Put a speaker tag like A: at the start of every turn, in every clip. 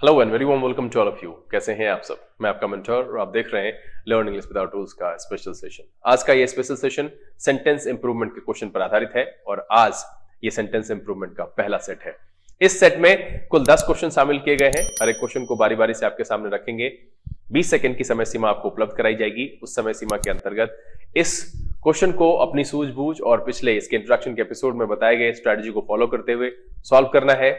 A: Hello and very warm welcome to all of you. कैसे हैं आप सब? मैं आपका मेंटर और आप देख रहे हैं लर्न इंग्लिश विदाउट रूल्स का स्पेशल सेशन। आज का ये स्पेशल सेशन सेंटेंस इंप्रूवमेंट के क्वेश्चन पर आधारित है और आज ये सेंटेंस इंप्रूवमेंट का पहला सेट है। इस सेट में कुल 10 क्वेश्चन शामिल किए गए हैं। हर एक क्वेश्चन को बारी बारी से आपके सामने रखेंगे। 20 सेकंड की समय सीमा आपको उपलब्ध कराई जाएगी। उस समय सीमा के अंतर्गत इस क्वेश्चन को अपनी सूझबूझ और पिछले इसके इंट्रोडक्शन के एपिसोड में बताए गए स्ट्रेटजी को फॉलो करते हुए सॉल्व करना है,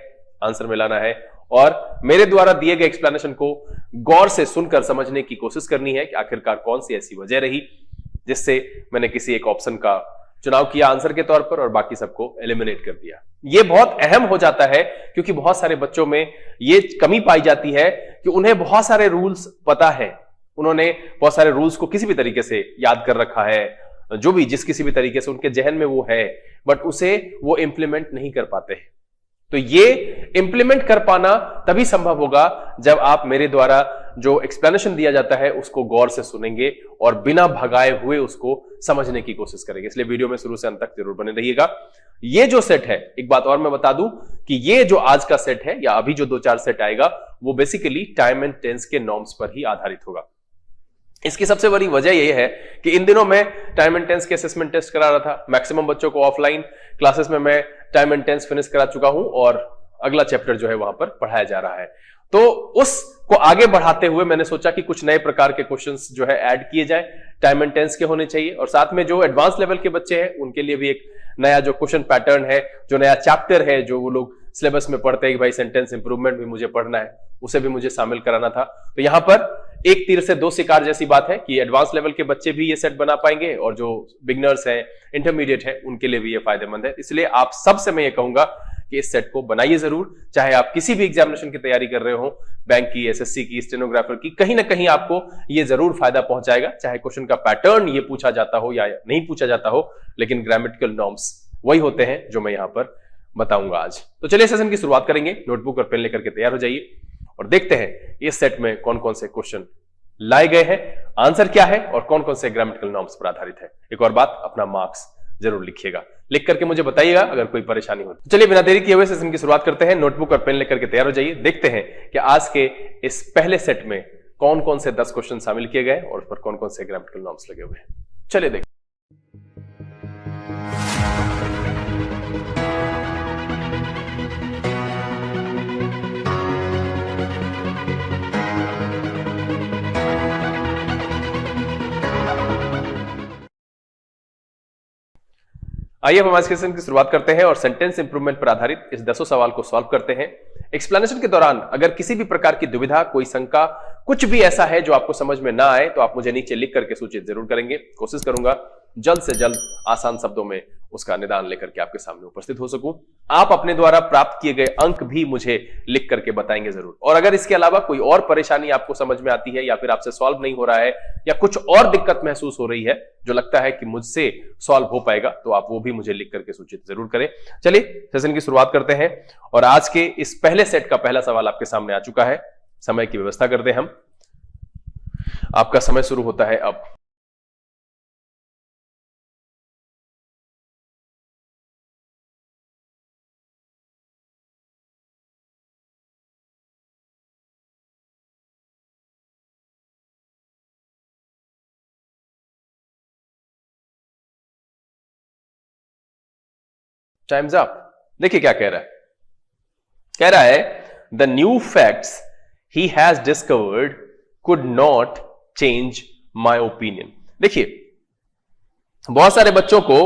A: आंसर में लाना है और मेरे द्वारा दिए गए एक्सप्लेनेशन को गौर से सुनकर समझने की कोशिश करनी है कि आखिरकार कौन सी ऐसी वजह रही जिससे मैंने किसी एक ऑप्शन का चुनाव किया आंसर के तौर पर और बाकी सबको एलिमिनेट कर दिया। यह बहुत अहम हो जाता है क्योंकि बहुत सारे बच्चों में यह कमी पाई जाती है कि उन्हें बहुत सारे रूल्स पता है, उन्होंने बहुत सारे रूल्स को किसी भी तरीके से याद कर रखा है, जो भी जिस किसी भी तरीके से उनके जहन में वो है, बट उसे वो इंप्लीमेंट नहीं कर पाते हैं। तो ये इंप्लीमेंट कर पाना तभी संभव होगा जब आप मेरे द्वारा जो एक्सप्लेनेशन दिया जाता है उसको गौर से सुनेंगे और बिना भगाए हुए उसको समझने की कोशिश करेंगे। इसलिए वीडियो में शुरू से अंत तक जरूर बने रहिएगा। ये जो सेट है, एक बात और मैं बता दूं कि ये जो आज का सेट है या अभी जो 2-4 सेट आएगा वो बेसिकली टाइम एंड टेंस के नॉर्म्स पर ही आधारित होगा। इसकी सबसे बड़ी वजह यह है कि इन दिनों मैं टाइम एंड टेंस के असेसमेंट टेस्ट करा रहा था। मैक्सिमम बच्चों को ऑफलाइन क्लासेस में मैं टाइम एंड टेंस फिनिश करा चुका हूं और अगला चैप्टर जो है वहां पर पढ़ाया जा रहा है। तो उसको आगे बढ़ाते हुए मैंने सोचा कि कुछ नए प्रकार के क्वेश्चंस जो है ऐड किए जाए, टाइम एंड टेंस के होने चाहिए और साथ में जो एडवांस लेवल के बच्चे हैं उनके लिए भी एक नया जो क्वेश्चन पैटर्न है, जो नया चैप्टर है, जो वो लोग सिलेबस में पढ़ते हैं कि भाई सेंटेंस इंप्रूवमेंट भी मुझे पढ़ना है, उसे भी मुझे शामिल कराना था। तो यहां पर एक तीर से दो शिकार जैसी बात है कि एडवांस लेवल के बच्चे भी ये सेट बना पाएंगे और जो बिगनर्स हैं, इंटरमीडिएट है, उनके लिए भी ये फायदेमंद है। इसलिए आप सबसे मैं ये कहूंगा कि इस सेट को बनाइए जरूर, चाहे आप किसी भी एग्जामिनेशन की तैयारी कर रहे हो, बैंक की, एसएससी की, स्टेनोग्राफर की, कहीं ना कहीं आपको ये जरूर फायदा पहुंचाएगा। चाहे क्वेश्चन का पैटर्न ये पूछा जाता हो या नहीं पूछा जाता हो, लेकिन ग्रामेटिकल नॉर्म्स वही होते हैं जो मैं यहां पर बताऊंगा आज। तो चलिए सेशन की शुरुआत करेंगे। नोटबुक और पेन लेकर के तैयार हो जाइए और देखते हैं इस सेट में कौन कौन से क्वेश्चन लाए गए हैं, आंसर क्या है और कौन कौन से ग्रामेटिकल नॉर्म्स पर आधारित है। एक और बात, अपना मार्क्स जरूर लिखिएगा, लिख करके मुझे बताइएगा अगर कोई परेशानी हो। तो चलिए बिना देरी किए हुए सेशन की शुरुआत करते हैं। नोटबुक और पेन लेकर के तैयार हो जाइए। देखते हैं कि आज के इस पहले सेट में कौन कौन से 10 क्वेश्चन शामिल किए गए और उस पर कौन कौन से ग्रामेटिकल नॉर्म्स लगे हुए हैं। चलिए देखते। आइए हम आज के सेशन की शुरुआत करते हैं और सेंटेंस इंप्रूवमेंट पर आधारित इस 10 सवाल को सॉल्व करते हैं। एक्सप्लेनेशन के दौरान अगर किसी भी प्रकार की दुविधा, कोई शंका, कुछ भी ऐसा है जो आपको समझ में ना आए तो आप मुझे नीचे लिख करके सूचित जरूर करेंगे। कोशिश करूंगा जल्द से जल्द आसान शब्दों में उसका निदान लेकर के आपके सामने उपस्थित हो सकूं। आप अपने द्वारा प्राप्त किए गए अंक भी मुझे लिख करके बताएंगे जरूर। और अगर इसके अलावा कोई और परेशानी आपको समझ में आती है या फिर आपसे सॉल्व नहीं हो रहा है या कुछ और दिक्कत महसूस हो रही है जो लगता है कि मुझसे सॉल्व हो पाएगा, तो आप वो भी मुझे लिख करके सूचित जरूर करें। चलिए सेशन की शुरुआत करते हैं और आज के इस पहले सेट का पहला सवाल आपके सामने आ चुका है। समय की व्यवस्था करते हैं हम। आपका समय शुरू होता है अब। Times up. देखिए क्या कह रहा है। कह रहा है the new facts he has discovered could not change my opinion. देखिए बहुत सारे बच्चों को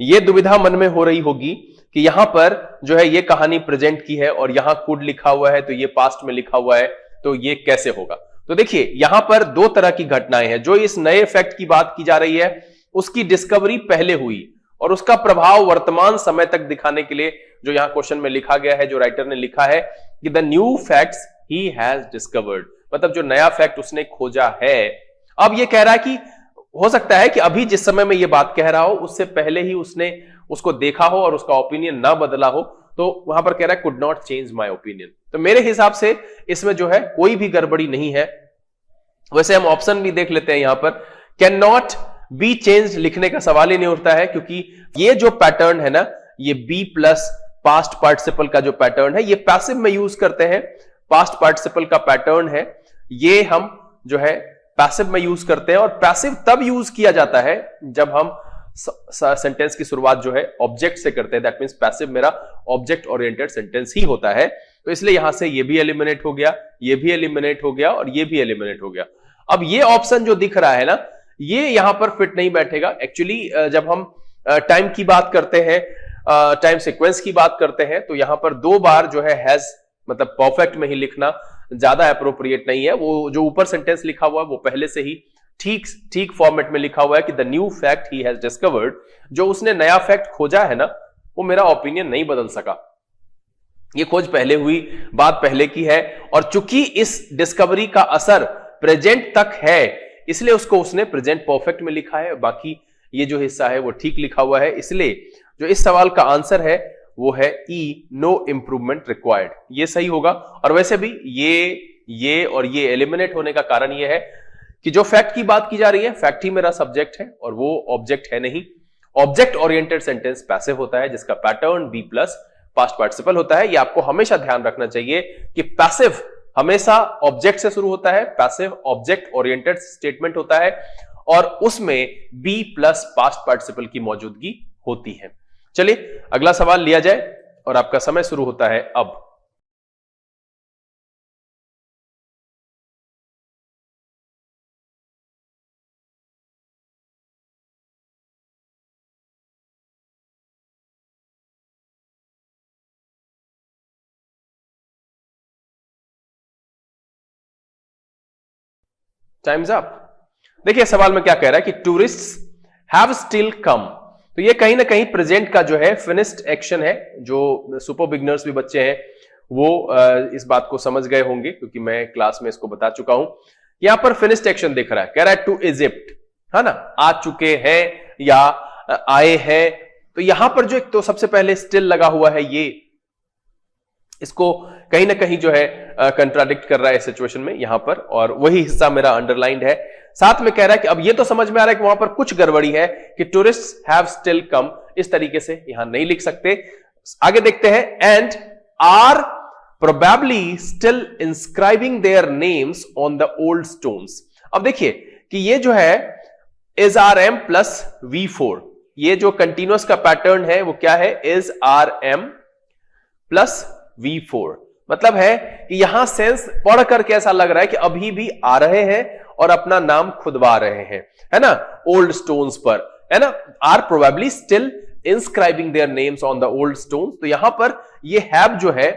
A: यह दुविधा मन में हो रही होगी कि यहां पर जो है ये कहानी प्रेजेंट की है और यहां कुड लिखा हुआ है, तो ये पास्ट में लिखा हुआ है, तो ये कैसे होगा। तो देखिए यहां पर दो तरह की घटनाएं हैं। जो इस नए फैक्ट की बात की जा रही है उसकी डिस्कवरी पहले हुई और उसका प्रभाव वर्तमान समय तक दिखाने के लिए जो यहां क्वेश्चन में लिखा गया है, जो राइटर ने लिखा है कि the new facts he has discovered, मतलब जो नया फैक्ट उसने खोजा है। अब ये कह रहा है कि हो सकता है कि अभी जिस समय में ये बात कह रहा हो उससे पहले ही उसने उसको देखा हो और उसका ओपिनियन ना बदला हो। तो वहां पर कह रहा है could not change my opinion. तो मेरे हिसाब से इसमें जो है कोई भी गड़बड़ी नहीं है। वैसे हम ऑप्शन भी देख लेते हैं। यहां पर कैन नॉट बी चेंज लिखने का सवाल ही नहीं उठता है क्योंकि ये जो पैटर्न है ना, ये बी प्लस पास्ट पार्टिसिपल का जो पैटर्न है ये पैसिव में यूज करते हैं। पास्ट पार्टिसिपल का पैटर्न है, ये हम जो है पैसिव में यूज करते हैं, और पैसिव तब यूज किया जाता है जब हम सेंटेंस की शुरुआत जो है ऑब्जेक्ट से करते हैं। दैट मींस पैसिव मेरा ऑब्जेक्ट ओरिएंटेड सेंटेंस ही होता है। तो इसलिए यहां से ये भी एलिमिनेट हो गया, ये भी एलिमिनेट हो गया, और ये भी एलिमिनेट हो गया। अब ये ऑप्शन जो दिख रहा है ना, ये यहां पर फिट नहीं बैठेगा। एक्चुअली जब हम टाइम की बात करते हैं, टाइम सीक्वेंस की बात करते हैं, तो यहां पर 2 बार जो है हैज मतलब परफेक्ट में ही लिखना ज्यादा अप्रोप्रिएट नहीं है। वो जो ऊपर सेंटेंस लिखा हुआ है वो पहले से ही ठीक फॉर्मेट में लिखा हुआ है कि the new fact he has discovered. जो उसने नया फैक्ट खोजा है ना, वो मेरा ओपिनियन नहीं बदल सका। ये खोज पहले हुई, बात पहले की है, और चूंकि इस डिस्कवरी का असर प्रेजेंट तक है, इसलिए उसको उसने प्रेजेंट परफेक्ट में लिखा है। बाकी ये जो हिस्सा है वो ठीक लिखा हुआ है। इसलिए जो इस सवाल का आंसर है वो है ई, नो इंप्रूवमेंट रिक्वायर्ड। ये सही होगा। और वैसे भी ये और ये एलिमिनेट होने का कारण ये है कि जो फैक्ट की बात की जा रही है, फैक्ट ही मेरा सब्जेक्ट है और वो ऑब्जेक्ट है नहीं। ऑब्जेक्ट ओरिएंटेड सेंटेंस पैसिव होता है, जिसका pattern be plus past participle होता है। ये आपको हमेशा ध्यान रखना चाहिए कि पैसिव हमेशा ऑब्जेक्ट से शुरू होता है, पैसिव ऑब्जेक्ट ओरिएंटेड स्टेटमेंट होता है, और उसमें बी प्लस पास्ट पार्टिसिपल की मौजूदगी होती है। चलिए अगला सवाल लिया जाए, और आपका समय शुरू होता है अब। Times up. देखिए सवाल में क्या कह रहा है कि टूरिस्ट्स हैव स्टिल कम। तो ये कहीं ना कहीं प्रेजेंट का जो है फिनिश्ड एक्शन है। जो सुपर बिगनर्स भी बच्चे हैं वो इस बात को समझ गए होंगे, क्योंकि मैं क्लास में इसको बता चुका हूं। यहां पर फिनिश्ड एक्शन दिख रहा है, कह रहा है टू इजिप्ट, है ना, आ चुके हैं या आए हैं। तो यहां पर जो एक तो सबसे पहले स्टिल लगा हुआ है, ये इसको कहीं ना कहीं जो है कंट्राडिक्ट कर रहा है सिचुएशन में यहां पर, और वही हिस्सा मेरा अंडरलाइंड है। साथ में कह रहा है कि अब ये तो समझ में आ रहा है कि वहां पर कुछ गड़बड़ी है कि टूरिस्ट्स हैव स्टिल कम, इस तरीके से यहां नहीं लिख सकते। आगे देखते हैं, and are probably still inscribing their names on the old stones. अब देखिए कि ये जो है is R M plus V4, ये जो कंटिन्यूअस का पैटर्न है वो क्या है, is R M plus V4। मतलब है कि यहां सेंस पढ़ करके ऐसा लग रहा है कि अभी भी आ रहे हैं और अपना नाम खुदवा रहे हैं, है ना, ओल्ड स्टोन्स पर, है ना। Are probably still inscribing their names on the old stones. तो यहां पर ये हैव जो है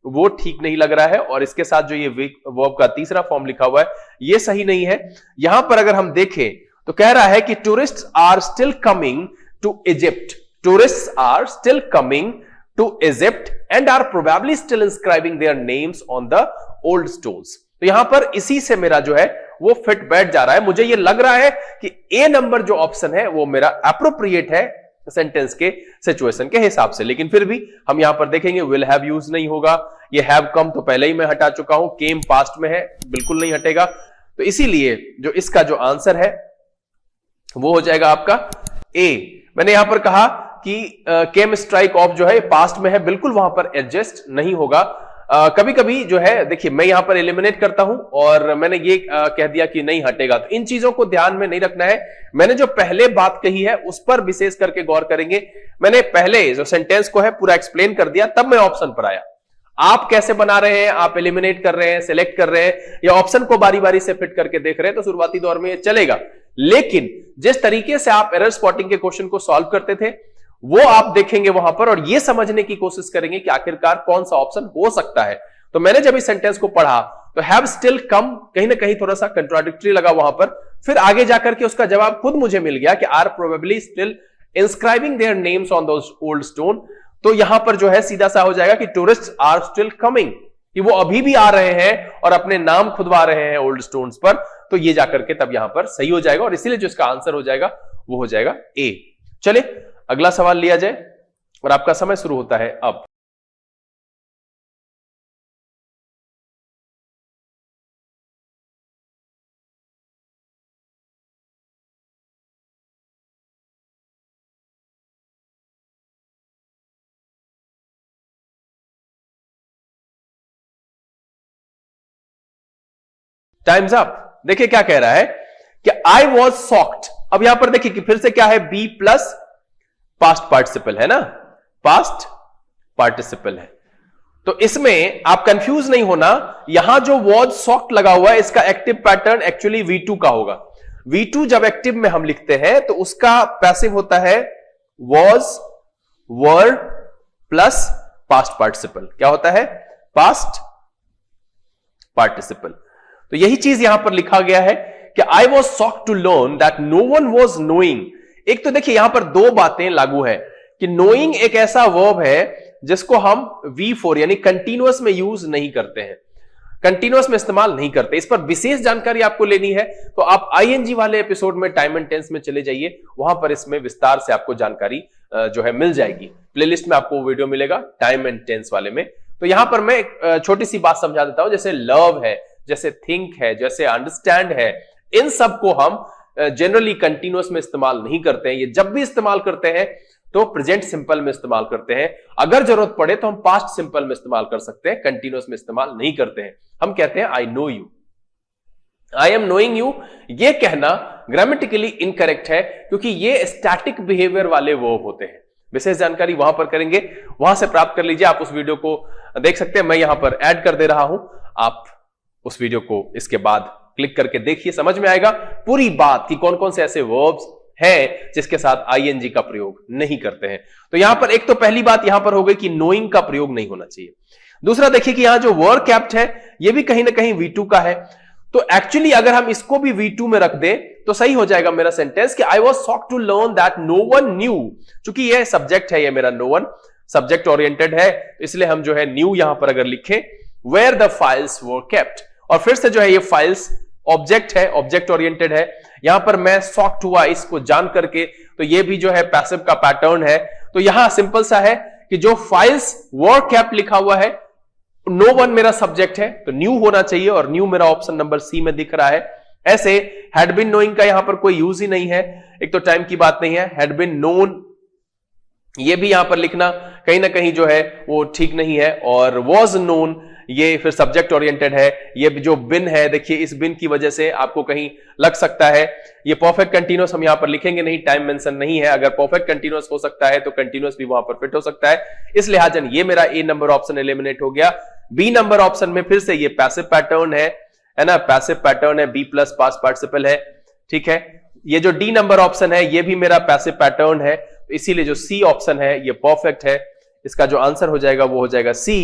A: वो ठीक नहीं लग रहा है, और इसके साथ जो ये वर्ब का तीसरा फॉर्म लिखा हुआ है ये सही नहीं है। यहां पर अगर हम देखें तो कह रहा है कि tourists are still coming to Egypt, tourists are still coming to Egypt and are probably still inscribing their names on the old stones। तो यहां पर इसी से मेरा जो है वो फिट बैठ जा रहा है। मुझे ये लग रहा है कि ए नंबर जो ऑप्शन है वो मेरा एप्रोप्रिएट है सेंटेंस के सिचुएशन के हिसाब से। लेकिन फिर भी हम यहां पर देखेंगे विल हैव यूज नहीं होगा, ये हैव कम तो पहले ही मैं हटा चुका हूं, केम पास्ट में है, बिल्कुल नहीं हटेगा। तो इसीलिए जो इसका जो आंसर है वो हो जाएगा आपका ए। मैंने यहां पर कहा कि केम स्ट्राइक ऑफ जो है पास्ट में है, बिल्कुल वहां पर एडजस्ट नहीं होगा। कभी कभी जो है देखिए मैं यहां पर एलिमिनेट करता हूं और मैंने ये कह दिया कि नहीं हटेगा, तो इन चीजों को ध्यान में नहीं रखना है। मैंने जो पहले बात कही है उस पर विशेष करके गौर करेंगे। मैंने पहले जो सेंटेंस को है पूरा एक्सप्लेन कर दिया, तब मैं ऑप्शन पर आया। आप कैसे बना रहे हैं, आप एलिमिनेट कर रहे हैं, सिलेक्ट कर रहे हैं, या ऑप्शन को बारी बारी से फिट करके देख रहे हैं, तो शुरुआती दौर में ये चलेगा। लेकिन जिस तरीके से आप एरर स्पॉटिंग के क्वेश्चन को सॉल्व करते थे वो आप देखेंगे वहां पर, और ये समझने की कोशिश करेंगे कि आखिरकार कौन सा ऑप्शन हो सकता है। तो मैंने जब इस सेंटेंस को पढ़ा तो हैव स्टिल कम कहीं ना कहीं थोड़ा सा कंट्राडिक्टरी लगा वहां पर। फिर आगे जाकर के उसका जवाब खुद मुझे मिल गया कि are probably still inscribing their names on those old stone. तो यहां पर जो है सीधा सा हो जाएगा कि टूरिस्ट आर स्टिल कमिंग, कि वो अभी भी आ रहे हैं और अपने नाम खुदवा रहे हैं ओल्ड स्टोन्स पर। तो ये जाकर के तब यहां पर सही हो जाएगा, और इसीलिए जो इसका आंसर हो जाएगा वो हो जाएगा ए। चलिए अगला सवाल लिया जाए, और आपका समय शुरू होता है अब। Times up. देखिए क्या कह रहा है कि आई वॉज सॉक्ड। अब यहां पर देखिए कि फिर से क्या है, बी प्लस पास्ट पार्टिसिपल है ना, पास्ट पार्टिसिपल है। तो इसमें आप कंफ्यूज नहीं होना, यहां जो वॉज सॉक्ड लगा हुआ है इसका एक्टिव पैटर्न एक्चुअली V2 का होगा। V2 जब एक्टिव में हम लिखते हैं तो उसका पैसिव होता है was, were plus past participle. क्या होता है, पास्ट पार्टिसिपल। तो यही चीज यहां पर लिखा गया है कि I was shocked to learn that no one was knowing. एक तो देखिए यहां पर दो बातें लागू है कि नोइंग एक ऐसा वर्ब है जिसको हम V4 यानी कंटिन्यूअस में यूज नहीं करते हैं, कंटिन्यूअस में इस्तेमाल नहीं करते। इस पर विशेष जानकारी आपको लेनी है तो आप ING वाले एपिसोड में टाइम एंड टेंस में चले जाइए, वहां पर इसमें विस्तार से आपको जानकारी जो है मिल जाएगी। प्लेलिस्ट में आपको वीडियो मिलेगा टाइम एंड टेंस वाले में। तो यहां पर मैं एक छोटी सी बात समझा देता हूं, जैसे लव है, जैसे थिंक है, जैसे अंडरस्टैंड है, इन सब को हम जनरली कंटिन्यूअस में इस्तेमाल नहीं करते हैं। ये जब भी इस्तेमाल करते हैं तो प्रेजेंट सिंपल में इस्तेमाल करते हैं। अगर जरूरत पड़े तो हम पास्ट सिंपल में इस्तेमाल कर सकते हैं, कंटिन्यूअस में इस्तेमाल नहीं करते हैं। हम कहते हैं I know you, I am knowing you. ये कहना ग्रामेटिकली इनकरेक्ट है क्योंकि ये स्टैटिक बिहेवियर वाले वर्ब होते हैं। विशेष जानकारी वहां पर करेंगे, वहां से प्राप्त कर लीजिए। आप उस वीडियो को देख सकते हैं, मैं यहां पर ऐड कर दे रहा हूं, आप उस वीडियो को इसके बाद क्लिक करके देखिए, समझ में आएगा पूरी बात कि कौन कौन से ऐसे वर्ब्स है जिसके साथ ING का प्रयोग नहीं करते हैं। तो यहां पर एक तो पहली बात यहां पर हो गई कि नोइंग का प्रयोग नहीं होना चाहिए। दूसरा देखिए कि यहां जो वर कैप्ट है ये भी कहीं ना कहीं V2 का है। तो एक्चुअली अगर हम इसको भी V2 में रख दें तो सही हो जाएगा मेरा सेंटेंस कि I was shocked to learn that no one knew. चूंकि ये सब्जेक्ट है, ये मेरा नो वन सब्जेक्ट ओरिएंटेड है, इसलिए हम जो है न्यू यहां पर अगर लिखें where the files were kept, और फिर से जो है ये फाइल्स ऑब्जेक्ट है, ऑब्जेक्ट ओरिएंटेड है। यहां पर मैं शॉक्ड हुआ इसको जान करके, तो ये भी जो है पैसिव का पैटर्न है। तो यहां सिंपल सा है कि जो फाइल्स वर केप्ट लिखा हुआ है, नो वन मेरा सब्जेक्ट है तो न्यू होना चाहिए, और न्यू मेरा ऑप्शन नंबर सी में दिख रहा है। ऐसे हैड बीन नोइंग का यहां पर कोई यूज ही नहीं है, एक तो टाइम की बात नहीं है। हैड बीन नोन ये भी यहां पर लिखना कहीं ना कहीं जो है वो ठीक नहीं है, और वॉज नोन ये फिर सब्जेक्ट ओरिएंटेड है। ये जो बिन है, देखिए इस बिन की वजह से आपको कहीं लग सकता है ये परफेक्ट कंटीन्यूअस हम यहां पर लिखेंगे नहीं, टाइम मेंशन नहीं है। अगर परफेक्ट कंटीन्यूअस हो सकता है तो कंटीन्यूअस भी वहां पर फिट हो सकता है। इस लिहाजन ये मेरा ए नंबर ऑप्शन एलिमिनेट हो गया। बी नंबर ऑप्शन में फिर से ये पैसिव पैटर्न है ना, पैसिव पैटर्न है, बी प्लस पास्ट पार्टिसिपल है, ठीक है। ये जो डी नंबर ऑप्शन है ये भी मेरा पैसिव पैटर्न है, इसीलिए जो सी ऑप्शन है ये परफेक्ट है। इसका जो आंसर हो जाएगा वो हो जाएगा सी।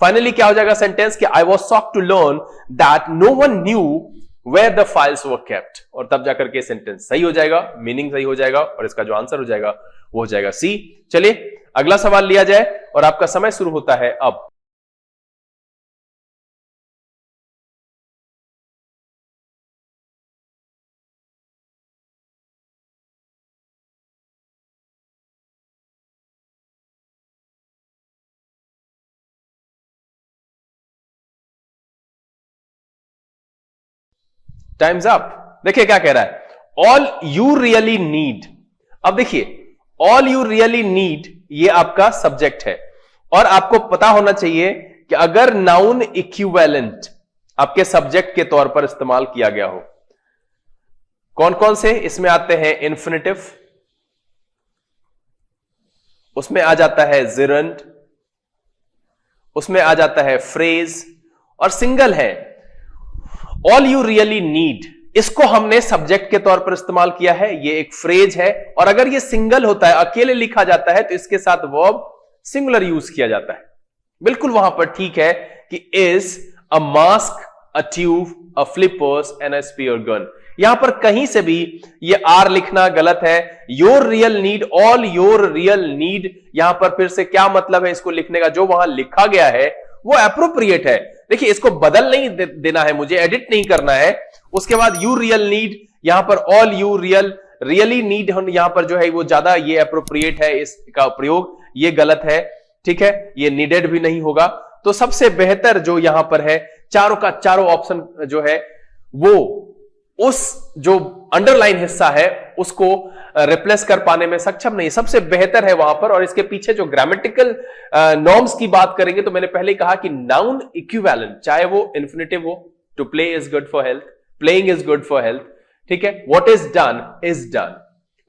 A: फाइनली क्या हो जाएगा सेंटेंस कि I was shocked to learn that no one knew where the files were kept, और तब जाकर के सेंटेंस सही हो जाएगा, मीनिंग सही हो जाएगा, और इसका जो आंसर हो जाएगा वो हो जाएगा सी। चलिए अगला सवाल लिया जाए और आपका समय शुरू होता है अब। Times up. देखिए क्या कह रहा है, ऑल यू रियली नीड। अब देखिए ऑल यू रियली नीड ये आपका सब्जेक्ट है, और आपको पता होना चाहिए कि अगर नाउन इक्विवेलेंट आपके सब्जेक्ट के तौर पर इस्तेमाल किया गया हो, कौन कौन से इसमें आते हैं, इन्फिनिटिव, उसमें आ जाता है जिरंड, उसमें आ जाता है फ्रेज, और सिंगल है ऑल यू रियली नीड। इसको हमने सब्जेक्ट के तौर पर इस्तेमाल किया है, ये एक फ्रेज है, और अगर ये सिंगल होता है, अकेले लिखा जाता है, तो इसके साथ वर्ब सिंगुलर यूज किया जाता है। बिल्कुल वहां पर ठीक है कि is a mask, a tube, a flippers and a spear gun. यहां पर कहीं से भी ये आर लिखना गलत है। Your real need, all your real need, यहां पर फिर से क्या मतलब है इसको लिखने का, जो वहां लिखा गया है वो एप्रोप्रिएट है। देखिए इसको बदल नहीं देना है मुझे, एडिट नहीं करना है। उसके बाद यू रियल नीड, यहां पर ऑल यू रियली नीड, यहां पर जो है वो ज्यादा ये एप्रोप्रिएट है, इसका प्रयोग ये गलत है, ठीक है, ये नीडेड भी नहीं होगा। तो सबसे बेहतर जो यहां पर है, चारों का चारों ऑप्शन जो है वो उस जो अंडरलाइन हिस्सा है उसको रिप्लेस कर पाने में सक्षम नहीं, सबसे बेहतर है वहां पर। और इसके पीछे जो ग्रामेटिकल नॉर्म्स की बात करेंगे तो मैंने पहले कहा कि नाउन इक्विवेलेंट, चाहे वो इन्फिनिटिव हो, to play is good for health, playing is good for health, ठीक है। What is done is done.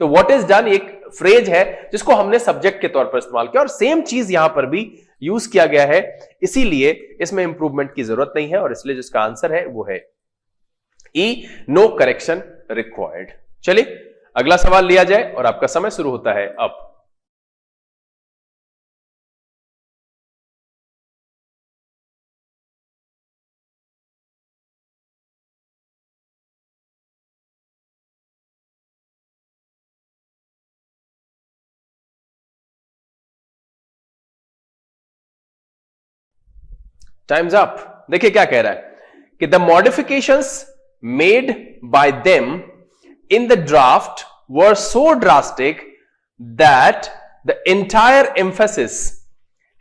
A: तो व्हाट इज डन एक फ्रेज है जिसको हमने सब्जेक्ट के तौर पर इस्तेमाल किया, और सेम चीज यहां पर भी यूज किया गया है, इसीलिए इसमें इंप्रूवमेंट की जरूरत नहीं है, और इसलिए जिसका आंसर है वो है ई, नो करेक्शन रिक्वायर्ड। चलिए अगला सवाल लिया जाए और आपका समय शुरू होता है अब। Times up. देखिए क्या कह रहा है कि the modifications made by them in the draft were so drastic that the entire emphasis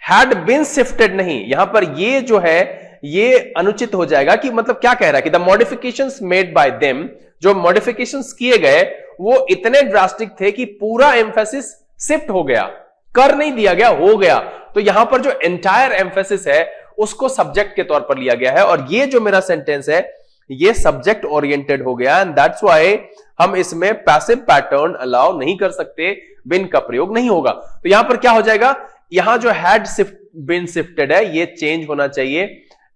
A: had been shifted. नहीं, यहां पर ये जो है ये अनुचित हो जाएगा, कि मतलब क्या कह रहा है कि the modifications made by them, जो मॉडिफिकेशंस किए गए वो इतने ड्रास्टिक थे कि पूरा एम्फेसिस शिफ्ट हो गया, कर नहीं दिया गया, हो गया। तो यहां पर जो एंटायर एम्फेसिस है उसको सब्जेक्ट के तौर पर लिया गया है, और ये जो मेरा सेंटेंस है ये सब्जेक्ट ओरिएंटेड हो गया, एंड दैट्स व्हाई हम इसमें पैसिव पैटर्न अलाउ नहीं कर सकते, बिन का प्रयोग नहीं होगा। तो यहां पर क्या हो जाएगा, यहां जो हैड बिन शिफ्टेड है ये चेंज होना चाहिए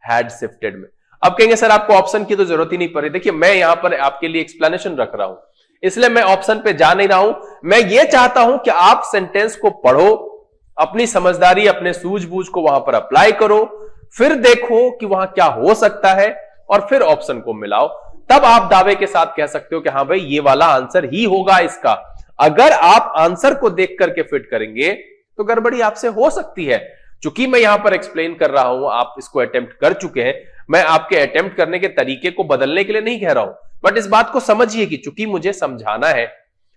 A: हैड शिफ्टेड में। अब कहेंगे सर आपको ऑप्शन की तो जरूरत ही नहीं पड़ी। देखिए मैं यहां पर आपके लिए एक्सप्लेनेशन रख रहा हूं, इसलिए मैं ऑप्शन पे जा नहीं रहा हूं। मैं ये चाहता हूं कि आप सेंटेंस को पढ़ो, अपनी समझदारी अपने सूझबूझ को वहां पर अप्लाई करो, फिर देखो कि वहां क्या हो सकता है, और फिर ऑप्शन को मिलाओ, तब आप दावे के साथ कह सकते हो कि हाँ भाई ये वाला आंसर ही होगा इसका। अगर आप आंसर को देख करके फिट करेंगे तो गड़बड़ी आपसे हो सकती है। चूंकि मैं यहां पर एक्सप्लेन कर रहा हूं, आप इसको अटेम्प्ट कर चुके हैं, मैं आपके अटेम्प्ट करने के तरीके को बदलने के लिए नहीं कह रहा हूं, बट इस बात को समझिए कि चूंकि मुझे समझाना है,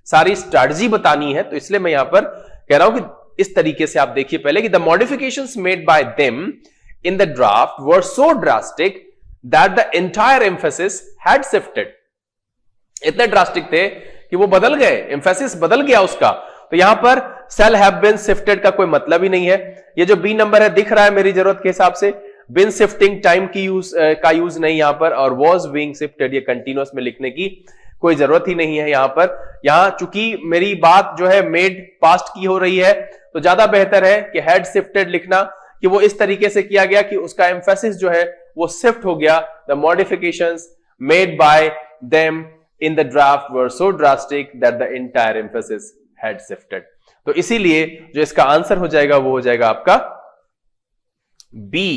A: सारी स्ट्रैटेजी बतानी है, तो इसलिए मैं यहां पर कह रहा हूं कि इस तरीके से आप देखिए पहले कि the modifications made by them in the draft were so drastic that the entire emphasis had shifted। इतने ड्रास्टिक थे कि वो बदल गए, एम्फेसिस बदल गया उसका। तो यहां पर shall have been shifted का कोई मतलब ही नहीं है। ये जो बी नंबर है दिख रहा है मेरी जरूरत के हिसाब से, बिन शिफ्टिंग टाइम की यूज नहीं यहां पर, और was being shifted ये कंटिन्यूअस में लिखने की कोई जरूरत ही नहीं है यहां पर। यहां चूंकि मेरी बात जो है मेड पास्ट की हो रही है, तो ज्यादा बेहतर है कि हैड शिफ्टेड लिखना, कि वो इस तरीके से किया गया कि उसका एम्फेसिस जो है वो शिफ्ट हो गया। The modifications made by them in the draft were so drastic that the entire emphasis had shifted. तो इसीलिए जो इसका आंसर हो जाएगा वो हो जाएगा आपका बी।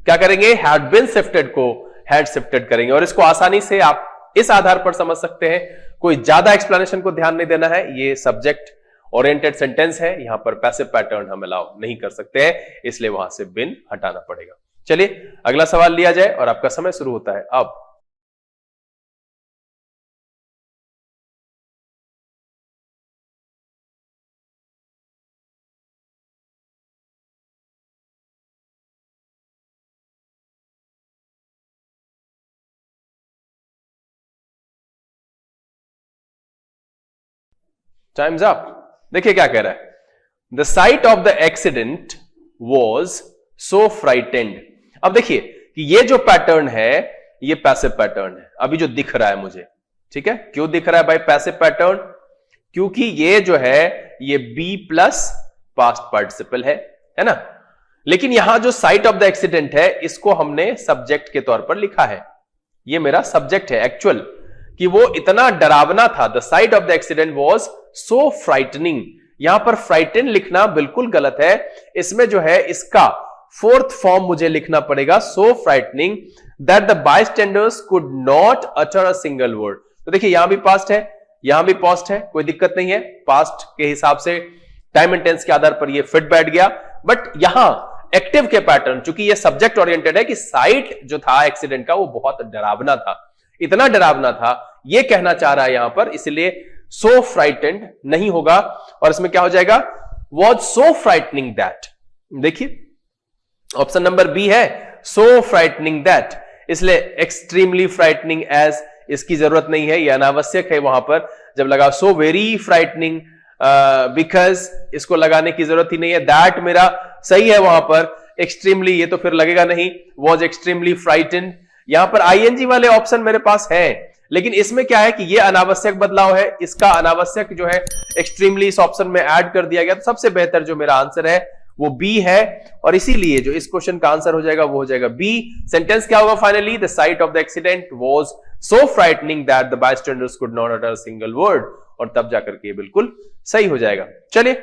A: क्या करेंगे, हैड बीन शिफ्टेड को हैड शिफ्टेड करेंगे, और इसको आसानी से आप इस आधार पर समझ सकते हैं, कोई ज्यादा एक्सप्लेनेशन को ध्यान नहीं देना है। ये सब्जेक्ट ओरिएंटेड सेंटेंस है, यहां पर पैसिव पैटर्न हम अलाउ नहीं कर सकते हैं, इसलिए वहां से बिन हटाना पड़ेगा। चलिए अगला सवाल लिया जाए और आपका समय शुरू होता है अब। Times up. देखिए क्या कह रहा है, the sight of the accident was so frightened. अब देखिए कि ये जो पैटर्न है ये पैसिव पैटर्न है, अभी जो दिख रहा है मुझे, ठीक है। क्यों दिख रहा है भाई पैसिव पैटर्न, क्योंकि ये जो है ये बी प्लस पास्ट पार्टिसिपल है ना। लेकिन यहां जो साइट ऑफ द एक्सीडेंट है इसको हमने सब्जेक्ट के तौर पर लिखा है, ये मेरा सब्जेक्ट है एक्चुअल, कि वो इतना डरावना था। The sight of the accident was so frightening, यहां पर फ्राइटन लिखना बिल्कुल गलत है, इसमें जो है इसका फोर्थ फॉर्म मुझे लिखना पड़ेगा, so frightening that the bystanders could not utter a single word. तो देखिए यहां भी पास्ट है, यहां भी पास्ट है, कोई दिक्कत नहीं है, पास्ट के हिसाब से टाइम एंड टेंस के आधार पर ये फिट बैठ गया। बट यहां एक्टिव के पैटर्न, चूंकि ये सब्जेक्ट ओरिएंटेड है, कि साइट जो था एक्सीडेंट का वो बहुत डरावना था, इतना डरावना था, ये कहना चाह रहा है यहां पर, इसलिए सो फ्राइटेंड नहीं होगा, और इसमें क्या हो जाएगा, वॉज सो फ्राइटनिंग दैट। देखिए ऑप्शन नंबर बी है, सो फ्राइटनिंग दैट, इसलिए एक्सट्रीमली फ्राइटनिंग एज इसकी जरूरत नहीं है, यह अनावश्यक है वहां पर। जब लगा सो वेरी फ्राइटनिंग बिकॉज, इसको लगाने की जरूरत ही नहीं है, दैट मेरा सही है वहां पर। एक्सट्रीमली ये तो फिर लगेगा नहीं, वॉज एक्सट्रीमली फ्राइटेंड, यहां पर आईएनजी वाले ऑप्शन मेरे पास है, लेकिन इसमें क्या है कि ये अनावश्यक बदलाव है, इसका अनावश्यक जो है एक्सट्रीमली इस ऑप्शन में ऐड कर दिया गया। तो सबसे बेहतर जो मेरा आंसर है वो बी है, और इसीलिए जो इस क्वेश्चन का आंसर हो जाएगा वो हो जाएगा बी। सेंटेंस क्या होगा finally? The sight of the accident was so frightening that the bystanders could not utter a single word, और तब जाकर के ये बिल्कुल सही हो जाएगा। चलिए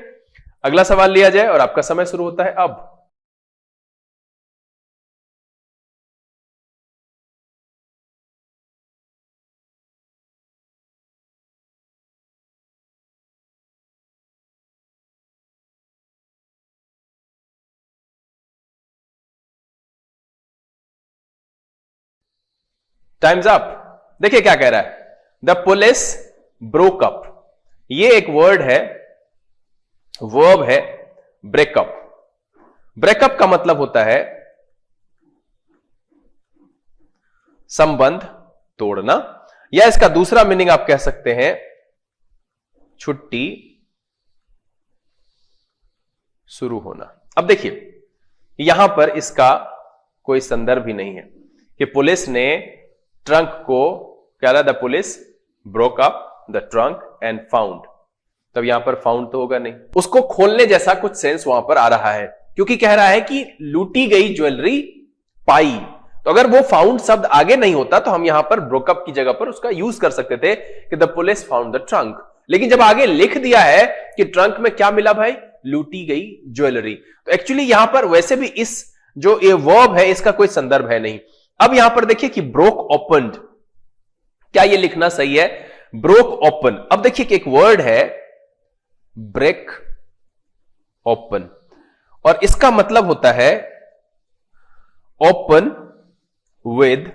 A: अगला सवाल लिया जाए और आपका समय शुरू होता है अब। Times up. देखिए क्या कह रहा है, द पुलिस ब्रोक अप। ये एक वर्ड है, वर्ब है ब्रेकअप। ब्रेकअप का मतलब होता है संबंध तोड़ना, या इसका दूसरा मीनिंग आप कह सकते हैं छुट्टी शुरू होना। अब देखिए यहां पर इसका कोई संदर्भ ही नहीं है कि पुलिस ने ट्रंक को क्या था, the police broke up the trunk and found. तब यहां पर फाउंड तो होगा नहीं, उसको खोलने जैसा कुछ सेंस वहां पर आ रहा है, क्योंकि कह रहा है कि लूटी गई ज्वेलरी पाई। तो अगर वो फाउंड शब्द आगे नहीं होता तो हम यहां पर ब्रोकअप की जगह पर उसका यूज कर सकते थे कि the police found the trunk. लेकिन जब आगे लिख दिया है कि ट्रंक में क्या मिला भाई, लूटी गई ज्वेलरी, तो एक्चुअली यहां पर वैसे भी इस जो ये वर्ब है इसका कोई संदर्भ है नहीं। अब यहां पर देखिए कि ब्रोक ओपन्ड, क्या ये लिखना सही है? Broke open. अब देखिए कि एक वर्ड है ब्रेक ओपन, और इसका मतलब होता है ओपन विद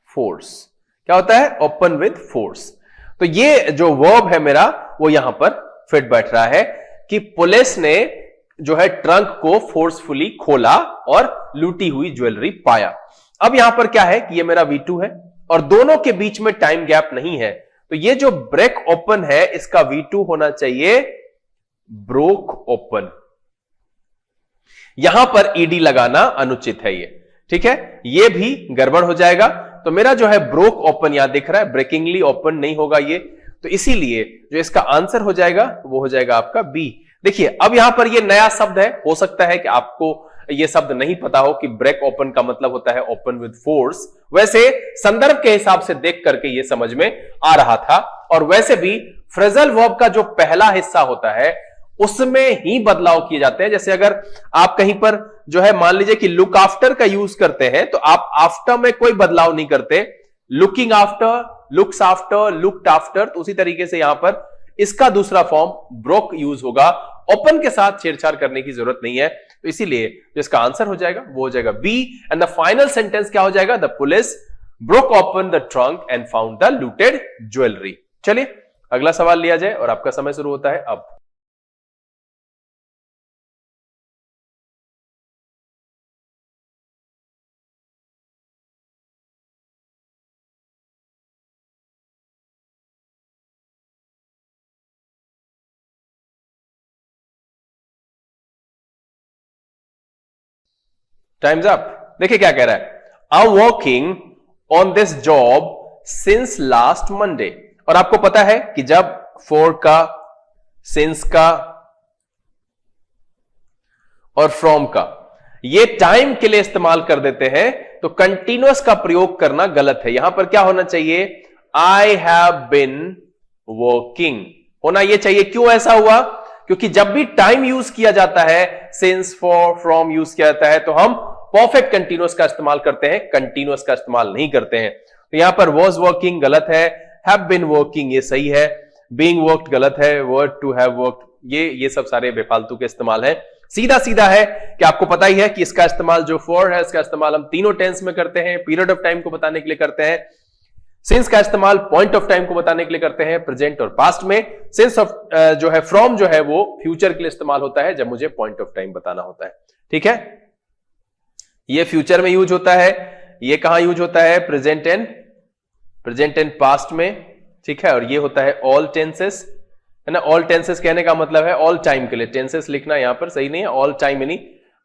A: फोर्स। क्या होता है? Open with force. तो ये जो वर्ब है मेरा वो यहां पर फिट बैठ रहा है कि पुलिस ने जो है ट्रंक को फोर्सफुली खोला और लूटी हुई ज्वेलरी पाया। अब यहां पर क्या है कि ये मेरा V2 है और दोनों के बीच में टाइम गैप नहीं है, तो ये जो ब्रेक ओपन है इसका V2 होना चाहिए ब्रोक ओपन। यहां पर ईडी लगाना अनुचित है, ये ठीक है, ये भी गड़बड़ हो जाएगा। तो मेरा जो है ब्रोक ओपन यहां दिख रहा है, ब्रेकिंगली ओपन नहीं होगा ये, तो इसीलिए जो इसका आंसर हो जाएगा वो हो जाएगा आपका बी। देखिए अब यहां पर ये नया शब्द है, हो सकता है कि आपको ये शब्द नहीं पता हो कि ब्रेक ओपन का मतलब होता है ओपन विद फोर्स। वैसे संदर्भ के हिसाब से देख करके ये समझ में आ रहा था, और वैसे भी फ्रेजल वर्ब का जो पहला हिस्सा होता है उसमें ही बदलाव किए जाते हैं। जैसे अगर आप कहीं पर जो है मान लीजिए कि लुक आफ्टर का यूज करते हैं तो आप आफ्टर में कोई बदलाव नहीं करते, looking after, looks after, looked after, तो उसी तरीके से यहां पर इसका दूसरा फॉर्म ब्रोक यूज होगा। ओपन के साथ छेड़छाड़ करने की जरूरत नहीं है, तो इसीलिए जो इसका आंसर हो जाएगा वो हो जाएगा B. And the final sentence क्या हो जाएगा? The police broke open the trunk and found the looted jewellery. चलिए अगला सवाल लिया जाए और आपका समय शुरू होता है अब। Times up. देखिए क्या कह रहा है, I am working on this job since last Monday. और आपको पता है कि जब फॉर का, सिंस का और फ्रॉम का ये टाइम के लिए इस्तेमाल कर देते हैं तो कंटिन्यूअस का प्रयोग करना गलत है। यहां पर क्या होना चाहिए? आई हैव बिन वर्किंग होना यह चाहिए। क्यों ऐसा हुआ? क्योंकि जब भी टाइम यूज किया जाता है, सिंस, फॉर, फ्रॉम यूज किया जाता है तो हम परफेक्ट कंटिन्यूअस का इस्तेमाल करते हैं, कंटिन्यूअस का इस्तेमाल नहीं करते हैं। तो यहां पर वॉज वर्किंग गलत है, हैव बिन वर्किंग ये सही है, बीइंग वर्क्ड गलत है, वर्ड टू हैव वर्क्ड ये सब सारे बेफालतू के इस्तेमाल है। सीधा सीधा है कि आपको पता ही है कि इसका इस्तेमाल जो फॉर है इसका इस्तेमाल हम तीनों टेंस में करते हैं, पीरियड ऑफ टाइम को बताने के लिए करते हैं, सिंस का इस्तेमाल पॉइंट ऑफ टाइम को बताने के लिए करते हैं प्रेजेंट और पास्ट में, सिंस ऑफ जो है फ्रॉम जो है वो फ्यूचर के लिए इस्तेमाल होता है जब मुझे पॉइंट ऑफ टाइम बताना होता है। ठीक है, ये फ्यूचर में यूज होता है, ये कहां यूज होता है? प्रेजेंट एंड पास्ट में। ठीक है, और ये होता है ऑल टेंसेस, है ना। ऑल टेंसेस कहने का मतलब है ऑल टाइम के लिए, टेंसेस लिखना यहां पर सही नहीं है, ऑल टाइम यानी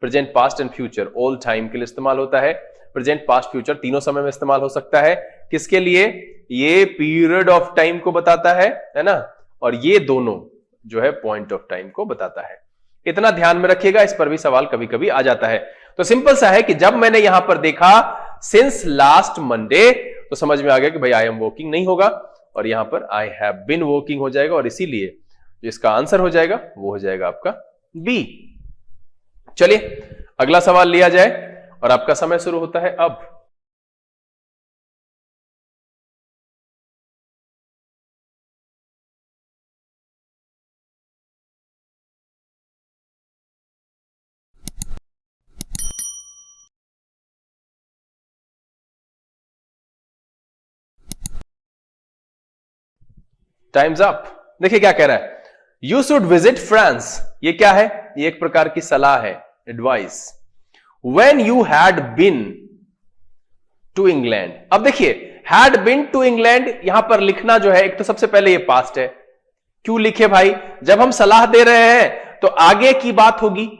A: present, past and future, all time के लिए इस्तेमाल होता है। प्रेजेंट, पास्ट, फ्यूचर तीनों समय में इस्तेमाल हो सकता है। किसके लिए? ये पीरियड ऑफ टाइम को बताता है ना, और ये दोनों जो है पॉइंट ऑफ टाइम को बताता है। इतना ध्यान में रखिएगा, इस पर भी सवाल कभी कभी आ जाता है। तो सिंपल सा है कि जब मैंने यहां पर देखा सिंस लास्ट मंडे, तो समझ में आ गया कि भाई आई एम वर्किंग नहीं होगा, और यहां पर आई हैव बीन वर्किंग हो जाएगा, और इसीलिए जो इसका आंसर हो जाएगा वो हो जाएगा आपका बी। चलिए अगला सवाल लिया जाए, और आपका समय शुरू होता है अब। Times up. देखिए क्या कह रहा है, यू शुड विजिट फ्रांस। ये क्या है? ये एक प्रकार की सलाह है, advice. When you had been to England. अब देखिए हैड बिन टू इंग्लैंड यहां पर लिखना जो है, एक तो सबसे पहले ये पास्ट है। क्यों लिखे भाई? जब हम सलाह दे रहे हैं तो आगे की बात होगी,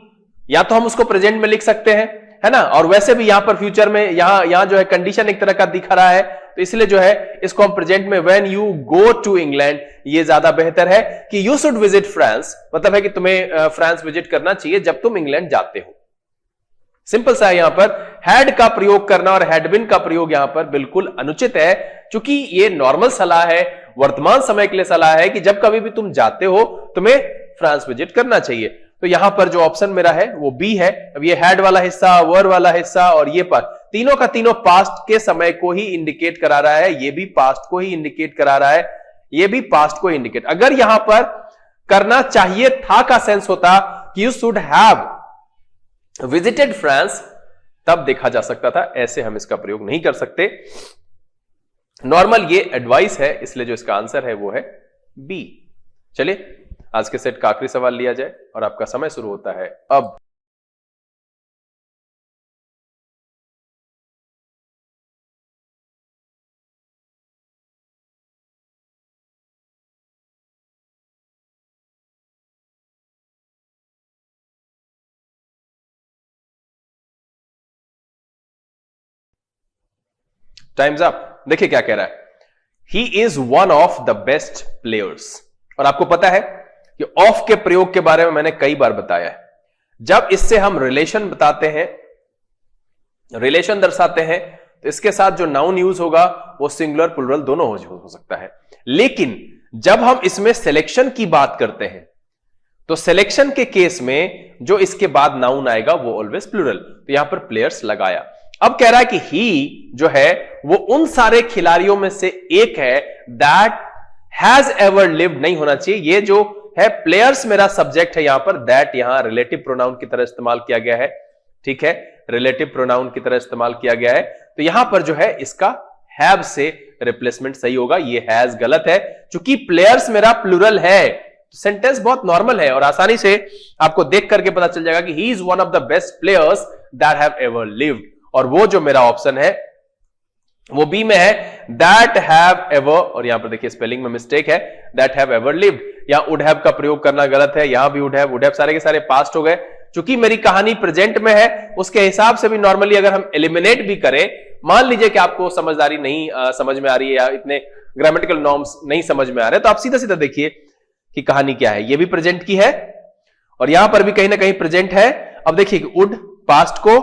A: या तो हम उसको प्रेजेंट में लिख सकते हैं, है ना, और वैसे भी यहां पर फ्यूचर में यहां जो है कंडीशन एक तरह का दिखा रहा है, तो इसलिए जो है इसको हम प्रेजेंट में when you go to England, ये ज्यादा बेहतर है कि यू शुड विजिट फ्रांस, मतलब है कि तुम्हें फ्रांस विजिट करना चाहिए जब तुम इंग्लैंड जाते हो। सिंपल सा है, यहां पर हैड का प्रयोग करना और हैड बिन का प्रयोग यहां पर बिल्कुल अनुचित है, क्योंकि ये नॉर्मल सलाह है, वर्तमान समय के लिए सलाह है कि जब कभी भी तुम जाते हो तुम्हें फ्रांस विजिट करना चाहिए। तो यहां पर जो ऑप्शन मेरा है वो बी है। अब ये हैड वाला हिस्सा, वर वाला हिस्सा और ये पर तीनों का तीनों पास्ट के समय को ही इंडिकेट करा रहा है, ये भी पास्ट को ही इंडिकेट करा रहा है, ये भी पास्ट को इंडिकेट। अगर यहां पर करना चाहिए था का सेंस होता कि you should have visited France, तब देखा जा सकता था, ऐसे हम इसका प्रयोग नहीं कर सकते। नॉर्मल ये एडवाइस है, इसलिए जो इसका आंसर है वो है बी। चलिए आज के सेट का आखिरी सवाल लिया जाए, और आपका समय शुरू होता है अब। Times up. देखिए क्या कह रहा है, he is one of the best players. और आपको पता है कि ऑफ के प्रयोग के बारे में मैंने कई बार बताया है। जब इससे हम रिलेशन बताते हैं, रिलेशन दर्शाते हैं, तो इसके साथ जो नाउन यूज होगा वो सिंगुलर प्लुरल दोनों हो सकता है। लेकिन जब हम इसमें सिलेक्शन की बात करते हैं, तो सिलेक्शन के केस में जो इसके बाद नाउन आएगा वो ऑलवेज प्लुरल। तो यहां पर प्लेयर्स लगाया। अब कह रहा है कि ही जो है वो उन सारे खिलाड़ियों में से एक है दैट हैज एवर लिव्ड नहीं होना चाहिए। ये जो है प्लेयर्स मेरा सब्जेक्ट है, यहां पर दैट यहां रिलेटिव प्रोनाउन की तरह इस्तेमाल किया गया है। ठीक है, रिलेटिव प्रोनाउन की तरह इस्तेमाल किया गया है। तो यहां पर जो है इसका हैव से रिप्लेसमेंट सही होगा, ये हैज गलत है, क्योंकि प्लेयर्स मेरा प्लुरल है। सेंटेंस बहुत नॉर्मल है और आसानी से आपको देख करके पता चल जाएगा कि he is one of the best players that have ever lived. और वो जो मेरा ऑप्शन है वो बी में है, दैट हैव एवर, और यहां पर देखिए स्पेलिंग में मिस्टेक है, दैट हैव एवर लिव्ड। यहां वुड हैव का प्रयोग करना गलत है, यहां भी वुड हैव सारे के सारे पास्ट हो गए। चूंकि मेरी कहानी प्रेजेंट में है, उसके हिसाब से भी नॉर्मली अगर हम एलिमिनेट भी करें, मान लीजिए कि आपको समझदारी नहीं समझ में आ रही है या इतने ग्रामेटिकल नॉर्म्स नहीं समझ में आ रहे, तो आप सीधा सीधा देखिए कि कहानी क्या है। ये भी प्रेजेंट की है और यहां पर भी कहीं ना कहीं प्रेजेंट है। अब देखिए वुड पास्ट को,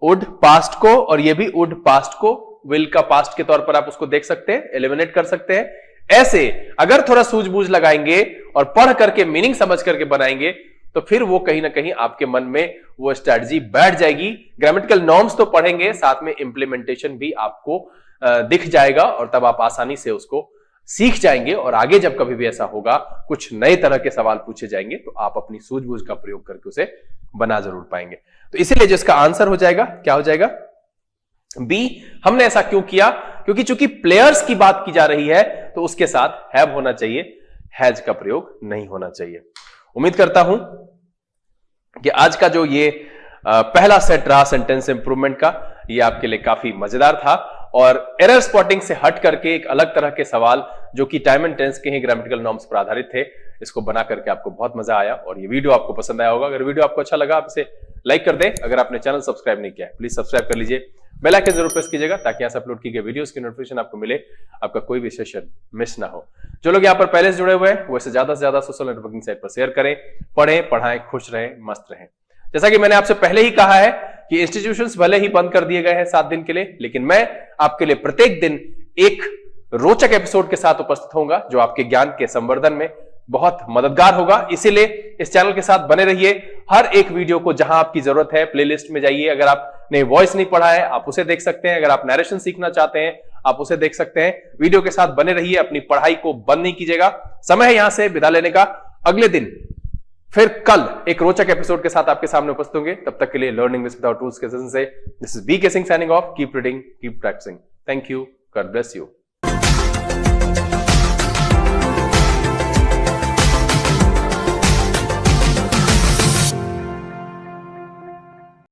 A: वुड पास्ट को, और ये भी वुड पास्ट को, विल का पास्ट के तौर पर आप उसको देख सकते हैं, एलिमिनेट कर सकते हैं। ऐसे अगर थोड़ा सूझबूझ लगाएंगे और पढ़ करके मीनिंग समझ करके बनाएंगे, तो फिर वो कहीं ना कहीं आपके मन में वो स्ट्रैटेजी बैठ जाएगी। ग्रामेटिकल नॉर्म्स तो पढ़ेंगे, साथ में इंप्लीमेंटेशन भी आपको दिख जाएगा, और तब आप आसानी से उसको सीख जाएंगे। और आगे जब कभी भी ऐसा होगा, कुछ नए तरह के सवाल पूछे जाएंगे, तो आप अपनी सूझबूझ का प्रयोग करके उसे बना जरूर पाएंगे। तो इसीलिए जो इसका आंसर हो जाएगा, क्या हो जाएगा? बी। हमने ऐसा क्यों किया? क्योंकि चूंकि प्लेयर्स की बात की जा रही है, तो उसके साथ हैव होना चाहिए, हैज का प्रयोग नहीं होना चाहिए। उम्मीद करता हूं कि आज का जो ये पहला सेट रहा सेंटेंस इंप्रूवमेंट का, ये आपके लिए काफी मजेदार था, और एरर स्पॉटिंग से हट करके एक अलग तरह के सवाल जो कि टाइम एंड टेंस के ही ग्रामेटिकल नॉर्म्स पर आधारित थे, इसको बना करके आपको बहुत मजा आया और ये वीडियो आपको पसंद आया होगा। अगर वीडियो आपको अच्छा लगा, आप इसे लाइक कर दें। अगर आपने चैनल सब्सक्राइब नहीं किया है, प्लीज सब्सक्राइब कर लीजिए। बेल आइकन जरूर प्रेस कीजिएगा ताकि यहाँ से अपलोड की गई वीडियोस की नोटिफिकेशन आपको मिले, आपका कोई भी सेशन मिस ना हो। जो लोग यहाँ पर पहले से जुड़े हुए हैं वो इसे ज्यादा से ज्यादा सोशल नेटवर्किंग साइट पर शेयर करें, पढ़ें, पढ़ाएं, खुश रहें, मस्त रहें। जैसा कि मैंने आपसे पहले ही कहा है कि इंस्टीट्यूशंस भले ही बंद कर दिए गए हैं 7 दिन के लिए, लेकिन मैं आपके लिए प्रत्येक दिन एक रोचक एपिसोड के साथ उपस्थित होऊंगा जो आपके ज्ञान के संवर्धन में बहुत मददगार होगा। इसीलिए इस चैनल के साथ बने रहिए। हर एक वीडियो को जहां आपकी जरूरत है प्लेलिस्ट में जाइए। अगर आपने वॉइस नहीं पढ़ा है आप उसे देख सकते हैं, अगर आप नरेशन सीखना चाहते हैं आप उसे देख सकते हैं। वीडियो के साथ बने रहिए, अपनी पढ़ाई को बंद नहीं कीजिएगा। समय है यहां से विदा लेने का। अगले दिन फिर कल एक रोचक एपिसोड के साथ आपके सामने उपस्थित होंगे। तब तक के लिए लर्निंग विदाउट टूल्स के सेशन से this is B K Singh signing off. Keep reading, keep practising. Thank you, God bless you.